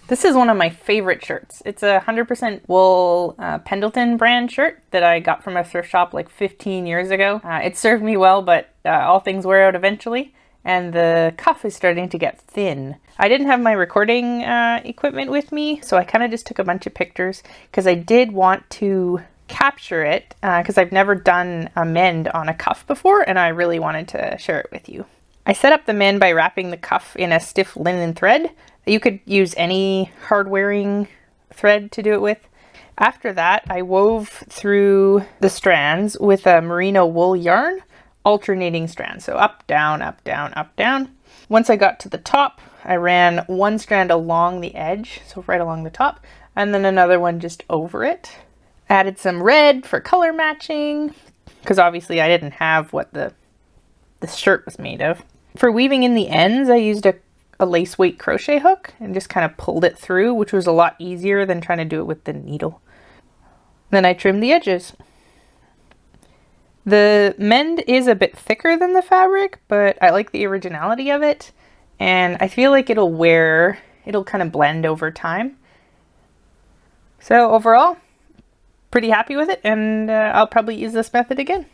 This is one of my favorite shirts. It's a 100% wool Pendleton brand shirt that I got from a thrift shop like 15 years ago. It served me well, but all things wear out eventually, and the cuff is starting to get thin. I didn't have my recording equipment with me, so I kind of just took a bunch of pictures because I did want to capture it because I've never done a mend on a cuff before, and I really wanted to share it with you. I set up the mend by wrapping the cuff in a stiff linen thread. You could use any hard wearing thread to do it with. After that, I wove through the strands with a merino wool yarn, alternating strands. So up, down, up, down, up, down. Once I got to the top, I ran one strand along the edge, so right along the top, and then another one just over it. Added some red for color matching, because obviously I didn't have what the shirt was made of. For weaving in the ends, I used a lace weight crochet hook and just kind of pulled it through, which was a lot easier than trying to do it with the needle. Then I trimmed the edges. The mend is a bit thicker than the fabric, but I like the originality of it, and I feel like it'll kind of blend over time. So overall, pretty happy with it, and I'll probably use this method again.